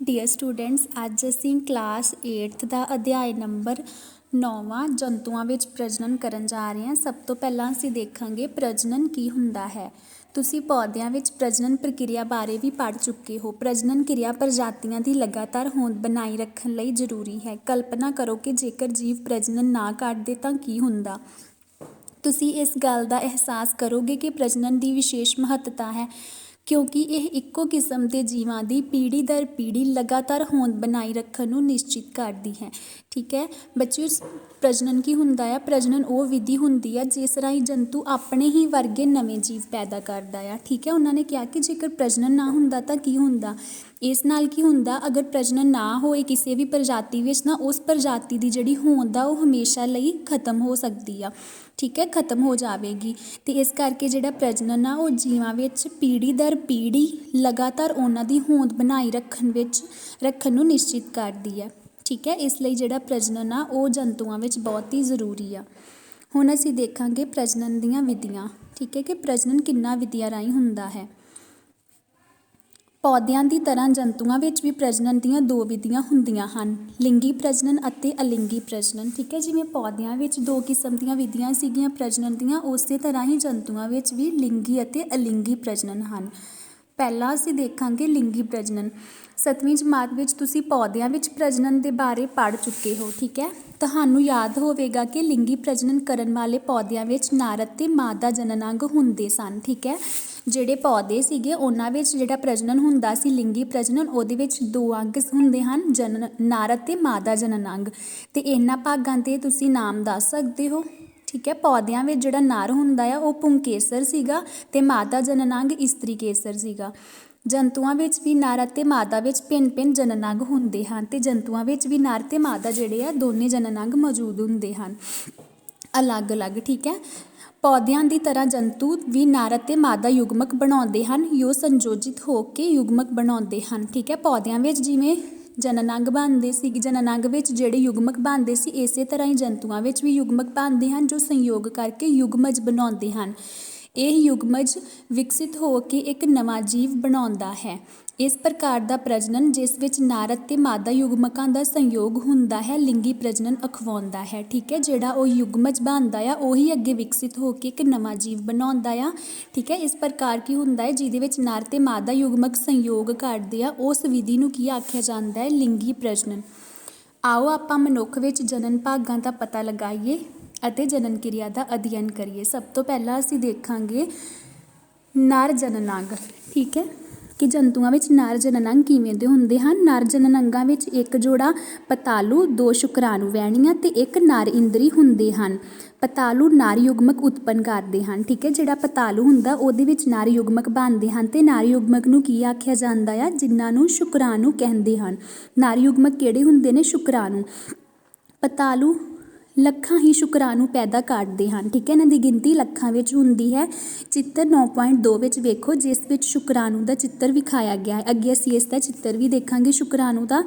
Dear students, ਅੱਜ ਅਸੀਂ class 8th ਦਾ ਅਧਿਆਇ ਨੰਬਰ 9ਵਾਂ ਜੰਤੂਆਂ ਵਿੱਚ ਪ੍ਰਜਨਨ ਕਰਨ ਜਾ ਰਹੇ ਹਾਂ। ਸਭ ਤੋਂ ਪਹਿਲਾਂ ਅਸੀਂ ਦੇਖਾਂਗੇ ਪ੍ਰਜਨਨ ਕੀ ਹੁੰਦਾ ਹੈ। ਤੁਸੀਂ ਪੌਦਿਆਂ ਵਿੱਚ ਪ੍ਰਜਨਨ ਪ੍ਰਕਿਰਿਆ ਬਾਰੇ ਵੀ ਪੜ੍ਹ ਚੁੱਕੇ ਹੋ। ਪ੍ਰਜਨਨ ਕਿਰਿਆ ਪ੍ਰਜਾਤੀਆਂ ਦੀ ਲਗਾਤਾਰ ਹੋਂਦ ਬਣਾਈ ਰੱਖਣ ਲਈ ਜ਼ਰੂਰੀ ਹੈ। ਕਲਪਨਾ ਕਰੋ ਕਿ ਜੇਕਰ ਜੀਵ ਪ੍ਰਜਨਨ ਨਾ ਕਰਦੇ ਤਾਂ ਕੀ ਹੁੰਦਾ। ਤੁਸੀਂ ਇਸ ਗੱਲ ਦਾ ਅਹਿਸਾਸ ਕਰੋਗੇ ਕਿ ਪ੍ਰਜਨਨ ਦੀ ਵਿਸ਼ੇਸ਼ ਮਹੱਤਤਾ ਹੈ, ਕਿਉਂਕਿ ਇਹ ਇੱਕੋ ਕਿਸਮ ਦੇ ਜੀਵਾਂ ਦੀ ਪੀੜ੍ਹੀ ਦਰ ਪੀੜ੍ਹੀ ਲਗਾਤਾਰ ਹੋਂਦ ਬਣਾਈ ਰੱਖਣ ਨੂੰ ਨਿਸ਼ਚਿਤ ਕਰਦੀ ਹੈ। ਠੀਕ ਹੈ ਬੱਚਿਓ, ਪ੍ਰਜਨਨ ਕੀ ਹੁੰਦਾ ਆ? ਪ੍ਰਜਨਨ ਉਹ ਵਿਧੀ ਹੁੰਦੀ ਆ ਜਿਸ ਰਾਹੀਂ ਜੰਤੂ ਆਪਣੇ ਹੀ ਵਰਗੇ ਨਵੇਂ ਜੀਵ ਪੈਦਾ ਕਰਦਾ ਆ। ਠੀਕ ਹੈ, ਉਹਨਾਂ ਨੇ ਕਿਹਾ ਕਿ ਜੇਕਰ ਪ੍ਰਜਨਨ ਨਾ ਹੁੰਦਾ ਤਾਂ ਕੀ ਹੁੰਦਾ। ਇਸ ਨਾਲ ਕੀ ਹੁੰਦਾ, ਅਗਰ ਪ੍ਰਜਨਨ ਨਾ ਹੋਏ ਕਿਸੇ ਵੀ ਪ੍ਰਜਾਤੀ ਵਿੱਚ ਨਾ ਉਸ ਪ੍ਰਜਾਤੀ ਦੀ ਜਿਹੜੀ ਹੋਂਦ ਆ ਉਹ ਹਮੇਸ਼ਾ ਲਈ ਖਤਮ ਹੋ ਸਕਦੀ ਆ। ਠੀਕ ਹੈ, ਖਤਮ ਹੋ ਜਾਵੇਗੀ। ਅਤੇ ਇਸ ਕਰਕੇ ਜਿਹੜਾ ਪ੍ਰਜਨਨ ਆ ਉਹ ਜੀਵਾਂ ਵਿੱਚ ਪੀੜ੍ਹੀ ਦਰ ਪੀੜ੍ਹੀ ਲਗਾਤਾਰ ਉਹਨਾਂ ਦੀ ਹੋਂਦ ਬਣਾਈ ਰੱਖਣ ਨੂੰ ਨਿਸ਼ਚਿਤ ਕਰਦੀ ਹੈ। ਠੀਕ ਹੈ, ਇਸ ਲਈ ਜਿਹੜਾ ਪ੍ਰਜਨਨ ਆ ਉਹ ਜੰਤੂਆਂ ਵਿੱਚ ਬਹੁਤ ਹੀ ਜ਼ਰੂਰੀ ਆ। ਹੁਣ ਅਸੀਂ ਦੇਖਾਂਗੇ ਪ੍ਰਜਨਨ ਦੀਆਂ ਵਿਧੀਆਂ। ਠੀਕ ਹੈ, ਕਿ ਪ੍ਰਜਨਨ ਕਿੰਨਾਂ ਵਿਧੀਆਂ ਰਾਹੀਂ ਹੁੰਦਾ ਹੈ। ਪੌਦਿਆਂ ਦੀ ਤਰ੍ਹਾਂ ਜੰਤੂਆਂ ਵਿੱਚ ਵੀ ਪ੍ਰਜਨਨ ਦੀਆਂ ਦੋ ਵਿਧੀਆਂ ਹੁੰਦੀਆਂ ਹਨ, ਲਿੰਗੀ ਪ੍ਰਜਨਨ ਅਤੇ ਅਲਿੰਗੀ ਪ੍ਰਜਨਨ। ਠੀਕ ਹੈ, ਜਿਵੇਂ ਪੌਦਿਆਂ ਵਿੱਚ ਦੋ ਕਿਸਮ ਦੀਆਂ ਵਿਧੀਆਂ ਸੀਗੀਆਂ ਪ੍ਰਜਨਨ ਦੀਆਂ, ਉਸੇ ਤਰ੍ਹਾਂ ਹੀ ਜੰਤੂਆਂ ਵਿੱਚ ਵੀ ਲਿੰਗੀ ਅਤੇ ਅਲਿੰਗੀ ਪ੍ਰਜਨਨ ਹਨ। ਪਹਿਲਾਂ ਅਸੀਂ ਦੇਖਾਂਗੇ ਲਿੰਗੀ ਪ੍ਰਜਨਨ। 7ਵੀਂ ਜਮਾਤ ਵਿੱਚ ਤੁਸੀਂ ਪੌਦਿਆਂ ਵਿੱਚ ਪ੍ਰਜਨਨ ਦੇ ਬਾਰੇ ਪੜ੍ਹ ਚੁੱਕੇ ਹੋ। ਠੀਕ ਹੈ, ਤੁਹਾਨੂੰ ਯਾਦ ਹੋਵੇਗਾ ਕਿ ਲਿੰਗੀ ਪ੍ਰਜਨਨ ਕਰਨ ਵਾਲੇ ਪੌਦਿਆਂ ਵਿੱਚ ਨਰ ਅਤੇ ਮਾਦਾ ਜਨਨ ਅੰਗ ਹੁੰਦੇ ਸਨ। ਠੀਕ ਹੈ, ਜਿਹੜੇ ਪੌਦੇ ਸੀਗੇ ਉਹਨਾਂ ਵਿੱਚ ਜਿਹੜਾ ਪ੍ਰਜਨਨ ਹੁੰਦਾ ਸੀ ਲਿੰਗੀ ਪ੍ਰਜਨਨ, ਉਹਦੇ ਵਿੱਚ ਦੋ ਅੰਗ ਹੁੰਦੇ ਹਨ, ਨਰ ਅਤੇ ਮਾਦਾ ਜਨਨ ਅੰਗ। ਅਤੇ ਇਹਨਾਂ ਭਾਗਾਂ 'ਤੇ ਤੁਸੀਂ ਨਾਮ ਦੱਸ ਸਕਦੇ ਹੋ। ਠੀਕ ਹੈ, ਪੌਦਿਆਂ ਵਿੱਚ ਜਿਹੜਾ ਨਰ ਹੁੰਦਾ ਆ ਉਹ ਪੁੰਕੇਸਰ ਸੀਗਾ ਅਤੇ ਮਾਦਾ ਜਨਨ ਅੰਗ ਇਸਤਰੀ ਕੇਸਰ ਸੀਗਾ। ਜੰਤੂਆਂ ਵਿੱਚ ਵੀ ਨਰ ਅਤੇ ਮਾਦਾ ਵਿੱਚ ਭਿੰਨ ਭਿੰਨ ਜਨਨ ਅੰਗ ਹੁੰਦੇ ਹਨ ਅਤੇ ਜੰਤੂਆਂ ਵਿੱਚ ਵੀ ਨਰ ਅਤੇ ਮਾਦਾ ਜਿਹੜੇ ਆ ਦੋਨੇ ਜਨਨ ਅੰਗ ਮੌਜੂਦ ਹੁੰਦੇ ਹਨ ਅਲੱਗ ਅਲੱਗ। ਠੀਕ ਹੈ, ਪੌਦਿਆਂ ਦੀ ਤਰ੍ਹਾਂ ਜੰਤੂ ਵੀ ਨਰ ਅਤੇ ਮਾਦਾ ਯੁਗਮਕ ਬਣਾਉਂਦੇ ਹਨ, ਯੋ ਸੰਯੋਜਿਤ ਹੋ ਕੇ ਯੁਗਮਕ ਬਣਾਉਂਦੇ ਹਨ। ਠੀਕ ਹੈ, ਪੌਦਿਆਂ ਵਿੱਚ ਜਿਵੇਂ ਜਨਨ ਅੰਗ ਬਣਦੇ ਸੀ, ਜਨਨ ਅੰਗ ਵਿੱਚ ਜਿਹੜੇ ਯੁਗਮਕ ਬਣਦੇ ਸੀ, ਇਸੇ ਤਰ੍ਹਾਂ ਹੀ ਜੰਤੂਆਂ ਵਿੱਚ ਵੀ ਯੁਗਮਕ ਬਣਦੇ ਹਨ ਜੋ ਸੰਯੋਗ ਕਰਕੇ ਯੁਗਮਜ ਬਣਾਉਂਦੇ ਹਨ। ਇਹ ਯੁਗਮਜ ਵਿਕਸਿਤ ਹੋ ਕੇ ਇੱਕ ਨਵਾਂ ਜੀਵ ਬਣਾਉਂਦਾ ਹੈ। ਇਸ ਪ੍ਰਕਾਰ ਦਾ ਪ੍ਰਜਨਨ ਜਿਸ ਵਿੱਚ ਨਰ ਅਤੇ ਮਾਦਾ ਯੁਗਮਕਾਂ ਦਾ ਸੰਯੋਗ ਹੁੰਦਾ ਹੈ ਲਿੰਗੀ ਪ੍ਰਜਨਨ ਅਖਵਾਉਂਦਾ ਹੈ। ਠੀਕ ਹੈ, ਜਿਹੜਾ ਉਹ ਯੁਗਮਜ ਬਣਦਾ ਆ ਉਹੀ ਅੱਗੇ ਵਿਕਸਿਤ ਹੋ ਕੇ ਇੱਕ ਨਵਾਂ ਜੀਵ ਬਣਾਉਂਦਾ ਆ। ਠੀਕ ਹੈ, ਇਸ ਪ੍ਰਕਾਰ ਕੀ ਹੁੰਦਾ ਹੈ, ਜਿਹਦੇ ਵਿੱਚ ਨਰ ਅਤੇ ਮਾਦਾ ਯੁਗਮਕ ਸੰਯੋਗ ਕਰਦੇ ਆ, ਉਸ ਵਿਧੀ ਨੂੰ ਕੀ ਆਖਿਆ ਜਾਂਦਾ ਹੈ? ਲਿੰਗੀ ਪ੍ਰਜਨਨ। ਆਓ ਆਪਾਂ ਮਨੁੱਖ ਵਿੱਚ ਜਨਨ ਭਾਗਾਂ ਦਾ ਪਤਾ ਲਗਾਈਏ ਅਤੇ ਜਨਨ ਕਿਰਿਆ ਦਾ ਅਧਿਐਨ ਕਰੀਏ। ਸਭ ਤੋਂ ਪਹਿਲਾਂ ਅਸੀਂ ਦੇਖਾਂਗੇ ਨਰ ਜਨਨ ਅੰਗ। ਠੀਕ ਹੈ, ਕਿ ਜੰਤੂਆਂ ਵਿੱਚ ਨਰ ਜਨਨ ਅੰਗ ਕਿਵੇਂ ਦੇ ਹੁੰਦੇ ਹਨ। ਨਰ ਜਨਨ ਅੰਗਾਂ ਵਿੱਚ ਇੱਕ ਜੋੜਾ ਪਤਾਲੂ, ਦੋ ਸ਼ੁਕਰਾਣੂ ਵਹਿਣੀਆਂ ਅਤੇ ਇੱਕ ਨਰ ਇੰਦਰੀ ਹੁੰਦੇ ਹਨ। ਪਤਾਲੂ ਨਰ ਯੁਗਮਕ ਉਤਪੰਨ ਕਰਦੇ ਹਨ। ਠੀਕ ਹੈ, ਜਿਹੜਾ ਪਤਾਲੂ ਹੁੰਦਾ ਉਹਦੇ ਵਿੱਚ ਨਰ ਯੁਗਮਕ ਬਣਦੇ ਹਨ ਅਤੇ ਨਰ ਯੁਗਮਕ ਨੂੰ ਕੀ ਆਖਿਆ ਜਾਂਦਾ ਆ? ਜਿਨ੍ਹਾਂ ਨੂੰ ਸ਼ੁਕਰਾਣੂ ਕਹਿੰਦੇ ਹਨ। ਨਰ ਯੁਗਮਕ ਕਿਹੜੇ ਹੁੰਦੇ ਨੇ? ਸ਼ੁਕਰਾਣੂ। ਪਤਾਲੂ ਲੱਖਾਂ ਹੀ ਸ਼ੁਕਰਾਣੂ ਪੈਦਾ ਕਰਦੇ ਹਨ। ਠੀਕ ਹੈ, ਇਹਨਾਂ ਦੀ ਗਿਣਤੀ ਲੱਖਾਂ ਵਿੱਚ ਹੁੰਦੀ ਹੈ। ਚਿੱਤਰ 9.2 ਵਿੱਚ ਵੇਖੋ, ਜਿਸ ਵਿੱਚ ਸ਼ੁਕਰਾਣੂ ਦਾ ਚਿੱਤਰ ਵਿਖਾਇਆ ਗਿਆ ਹੈ। ਅੱਗੇ ਅਸੀਂ ਇਸ ਦਾ ਚਿੱਤਰ ਵੀ ਦੇਖਾਂਗੇ ਸ਼ੁਕਰਾਣੂ ਦਾ।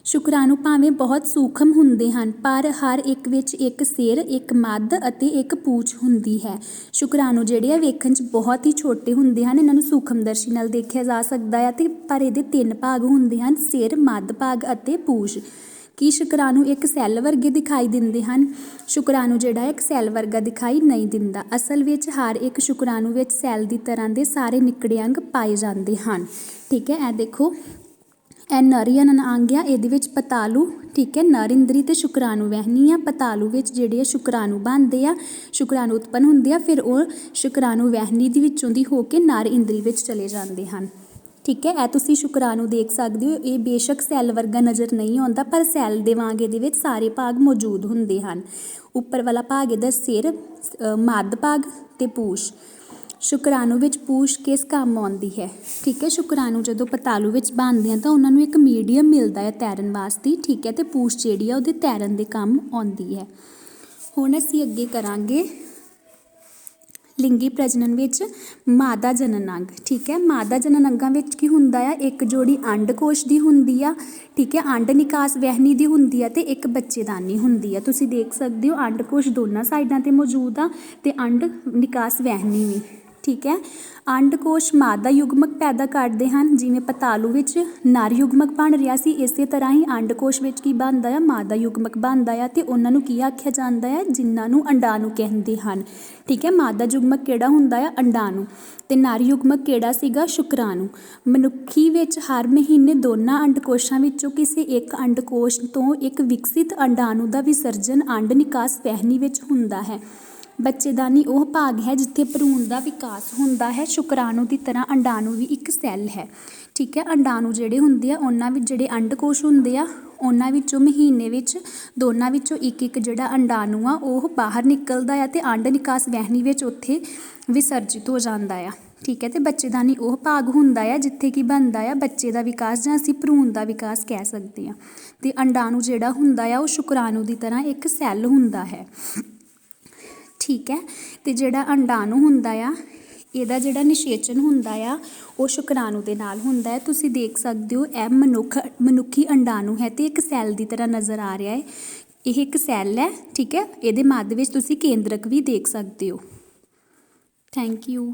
ਸ਼ੁਕਰਾਣੂ ਭਾਵੇਂ ਬਹੁਤ ਸੂਖਮ ਹੁੰਦੇ ਹਨ, ਪਰ ਹਰ ਇੱਕ ਵਿੱਚ ਇੱਕ ਸਿਰ, ਇੱਕ ਮੱਧ ਅਤੇ ਇੱਕ ਪੂਛ ਹੁੰਦੀ ਹੈ। ਸ਼ੁਕਰਾਣੂ ਜਿਹੜੇ ਆ ਵੇਖਣ 'ਚ ਬਹੁਤ ਹੀ ਛੋਟੇ ਹੁੰਦੇ ਹਨ, ਇਹਨਾਂ ਨੂੰ ਸੂਖਮਦਰਸ਼ੀ ਨਾਲ ਦੇਖਿਆ ਜਾ ਸਕਦਾ ਹੈ ਅਤੇ ਪਰ ਇਹਦੇ 3 ਭਾਗ ਹੁੰਦੇ ਹਨ, ਸਿਰ, ਮੱਧ ਭਾਗ ਅਤੇ ਪੂਛ। ਕੀ ਸ਼ੁਕਰਾਣੂ ਇੱਕ ਸੈੱਲ ਵਰਗੇ ਦਿਖਾਈ ਦਿੰਦੇ ਹਨ? ਸ਼ੁਕਰਾਣੂ ਜਿਹੜਾ ਇੱਕ ਸੈੱਲ ਵਰਗਾ ਦਿਖਾਈ ਨਹੀਂ ਦਿੰਦਾ। ਅਸਲ ਵਿੱਚ ਹਰ ਇੱਕ ਸ਼ੁਕਰਾਣੂ ਵਿੱਚ ਸੈੱਲ ਦੀ ਤਰ੍ਹਾਂ ਦੇ ਸਾਰੇ ਨਿੱਕੜੇ ਅੰਗ ਪਾਏ ਜਾਂਦੇ ਹਨ। ਠੀਕ ਹੈ, ਇਹ ਦੇਖੋ, ਇਹ ਨਰ ਜਨਨ ਅੰਗ ਆ, ਇਹਦੇ ਵਿੱਚ ਪਤਾਲੂ, ਠੀਕ ਹੈ, ਨਰ ਇੰਦਰੀ ਅਤੇ ਸ਼ੁਕਰਾਣੂ ਵਹਿਣੀ ਆ। ਪਤਾਲੂ ਵਿੱਚ ਜਿਹੜੇ ਆ ਸ਼ੁਕਰਾਣੂ ਬਣਦੇ ਆ, ਸ਼ੁਕਰਾਣੂ ਉਤਪੰਨ ਹੁੰਦੇ ਆ, ਫਿਰ ਉਹ ਸ਼ੁਕਰਾਣੂ ਵਹਿਣੀ ਦੇ ਵਿੱਚੋਂ ਦੀ ਹੋ ਕੇ ਨਰ ਇੰਦਰੀ ਵਿੱਚ ਚਲੇ ਜਾਂਦੇ ਹਨ। ਠੀਕ ਹੈ, ਇਹ ਤੁਸੀਂ ਸ਼ੁਕਰਾਣੂ ਦੇਖ ਸਕਦੇ ਹੋ। ਇਹ ਬੇਸ਼ੱਕ ਸੈੱਲ ਵਰਗਾ ਨਜ਼ਰ ਨਹੀਂ ਆਉਂਦਾ, ਪਰ ਸੈੱਲ ਦੇ ਵਾਂਗ ਇਹਦੇ ਵਿੱਚ ਸਾਰੇ ਭਾਗ ਮੌਜੂਦ ਹੁੰਦੇ ਹਨ। ਉੱਪਰ ਵਾਲਾ ਭਾਗ ਇਹਦਾ ਸਿਰ, ਮੱਧ ਭਾਗ ਅਤੇ ਪੂਛ। ਸ਼ੁਕਰਾਣੂ ਵਿੱਚ ਪੂਛ ਕਿਸ ਕੰਮ ਆਉਂਦੀ ਹੈ? ਠੀਕ ਹੈ, ਸ਼ੁਕਰਾਣੂ ਜਦੋਂ ਪਤਾਲੂ ਵਿੱਚ ਬਣਦੇ ਆ ਤਾਂ ਉਹਨਾਂ ਨੂੰ ਇੱਕ ਮੀਡੀਅਮ ਮਿਲਦਾ ਹੈ ਤੈਰਨ ਵਾਸਤੇ। ਠੀਕ ਹੈ, ਅਤੇ ਪੂਛ ਜਿਹੜੀ ਆ ਉਹਦੇ ਤੈਰਨ ਦੇ ਕੰਮ ਆਉਂਦੀ ਹੈ। ਹੁਣ ਅਸੀਂ ਅੱਗੇ ਕਰਾਂਗੇ ਲਿੰਗੀ ਪ੍ਰਜਨਨ ਵਿੱਚ ਮਾਦਾ ਜਨਨ ਅੰਗ। ਠੀਕ ਹੈ, ਮਾਦਾ ਜਨਨ ਅੰਗਾਂ ਵਿੱਚ ਕੀ ਹੁੰਦਾ ਆ? ਇੱਕ ਜੋੜੀ ਅੰਡਕੋਸ਼ ਦੀ ਹੁੰਦੀ ਆ। ਠੀਕ ਹੈ, ਅੰਡ ਨਿਕਾਸ ਵਹਿਣੀ ਦੀ ਹੁੰਦੀ ਆ ਅਤੇ ਇੱਕ ਬੱਚੇਦਾਨੀ ਹੁੰਦੀ ਆ। ਤੁਸੀਂ ਦੇਖ ਸਕਦੇ ਹੋ ਅੰਡਕੋਸ਼ ਦੋਨਾਂ ਸਾਈਡਾਂ 'ਤੇ ਮੌਜੂਦ ਆ ਅਤੇ ਅੰਡ ਨਿਕਾਸ ਵਹਿਣੀ ਵੀ। ਠੀਕ ਹੈ, ਅੰਡਕੋਸ਼ ਮਾਦਾ ਯੁਗਮਕ ਪੈਦਾ ਕਰਦੇ ਹਨ, ਜਿਵੇਂ ਪਤਾਲੂ ਵਿੱਚ ਨਰ ਯੁਗਮਕ ਬਣ ਰਿਹਾ ਸੀ, ਇਸੇ ਤਰ੍ਹਾਂ ਹੀ ਅੰਡਕੋਸ਼ ਵਿੱਚ ਕੀ ਬਣਦਾ ਆ, ਮਾਦਾ ਯੁਗਮਕ ਬਣਦਾ ਆ ਅਤੇ ਉਹਨਾਂ ਨੂੰ ਕੀ ਆਖਿਆ ਜਾਂਦਾ ਹੈ, ਜਿਨ੍ਹਾਂ ਨੂੰ ਅੰਡਾਣੂ ਕਹਿੰਦੇ ਹਨ। ਠੀਕ ਹੈ, ਮਾਦਾ ਯੁਗਮਕ ਕਿਹੜਾ ਹੁੰਦਾ ਆ, ਅੰਡਾਣੂ, ਅਤੇ ਨਰ ਯੁਗਮਕ ਕਿਹੜਾ ਸੀਗਾ, ਸ਼ੁਕਰਾਣੂ। ਮਨੁੱਖੀ ਵਿੱਚ ਹਰ ਮਹੀਨੇ ਦੋਨਾਂ ਅੰਡਕੋਸ਼ਾਂ ਵਿੱਚੋਂ ਕਿਸੇ ਇੱਕ ਅੰਡਕੋਸ਼ ਤੋਂ ਇੱਕ ਵਿਕਸਿਤ ਅੰਡਾਣੂ ਦਾ ਵਿਸਰਜਨ ਅੰਡ ਨਿਕਾਸ ਵਹਿਨੀ ਵਿੱਚ ਹੁੰਦਾ ਹੈ। ਬੱਚੇਦਾਨੀ ਉਹ ਭਾਗ ਹੈ ਜਿੱਥੇ ਭਰੂਣ ਦਾ ਵਿਕਾਸ ਹੁੰਦਾ ਹੈ। ਸ਼ੁਕਰਾਣੂ ਦੀ ਤਰ੍ਹਾਂ ਅੰਡਾਣੂ ਵੀ ਇੱਕ ਸੈੱਲ ਹੈ। ਠੀਕ ਹੈ, ਅੰਡਾਣੂ ਜਿਹੜੇ ਹੁੰਦੇ ਆ ਉਹਨਾਂ ਵਿੱਚ ਜਿਹੜੇ ਅੰਡਕੋਸ਼ ਹੁੰਦੇ ਆ ਉਹਨਾਂ ਵਿੱਚੋਂ ਮਹੀਨੇ ਵਿੱਚ ਦੋਨਾਂ ਵਿੱਚੋਂ ਇੱਕ ਇੱਕ ਜਿਹੜਾ ਅੰਡਾਣੂ ਆ ਉਹ ਬਾਹਰ ਨਿਕਲਦਾ ਆ ਅਤੇ ਅੰਡ ਨਿਕਾਸ ਵਹਿਨੀ ਵਿੱਚ ਉੱਥੇ ਵਿਸਰਜਿਤ ਹੋ ਜਾਂਦਾ ਆ। ਠੀਕ ਹੈ, ਅਤੇ ਬੱਚੇਦਾਨੀ ਉਹ ਭਾਗ ਹੁੰਦਾ ਆ ਜਿੱਥੇ ਕੀ ਬਣਦਾ ਆ, ਬੱਚੇ ਦਾ ਵਿਕਾਸ ਜਾਂ ਅਸੀਂ ਭਰੂਣ ਦਾ ਵਿਕਾਸ ਕਹਿ ਸਕਦੇ ਹਾਂ। ਅਤੇ ਅੰਡਾਣੂ ਜਿਹੜਾ ਹੁੰਦਾ ਆ ਉਹ ਸ਼ੁਕਰਾਣੂ ਦੀ ਤਰ੍ਹਾਂ ਇੱਕ ਸੈੱਲ ਹੁੰਦਾ ਹੈ। ਠੀਕ ਹੈ, ਅਤੇ ਜਿਹੜਾ ਅੰਡਾਣੂ ਹੁੰਦਾ ਆ ਇਹਦਾ ਜਿਹੜਾ ਨਿਸ਼ੇਚਨ ਹੁੰਦਾ ਆ ਉਹ ਸ਼ੁਕਰਾਣੂ ਦੇ ਨਾਲ ਹੁੰਦਾ ਹੈ। ਤੁਸੀਂ ਦੇਖ ਸਕਦੇ ਹੋ ਇਹ ਮਨੁੱਖੀ ਅੰਡਾਣੂ ਹੈ ਅਤੇ ਇੱਕ ਸੈੱਲ ਦੀ ਤਰ੍ਹਾਂ ਨਜ਼ਰ ਆ ਰਿਹਾ ਹੈ। ਇਹ ਇੱਕ ਸੈੱਲ ਹੈ। ਠੀਕ ਹੈ, ਇਹਦੇ ਮੱਧ ਵਿੱਚ ਤੁਸੀਂ ਕੇਂਦਰਕ ਵੀ ਦੇਖ ਸਕਦੇ ਹੋ। Thank you.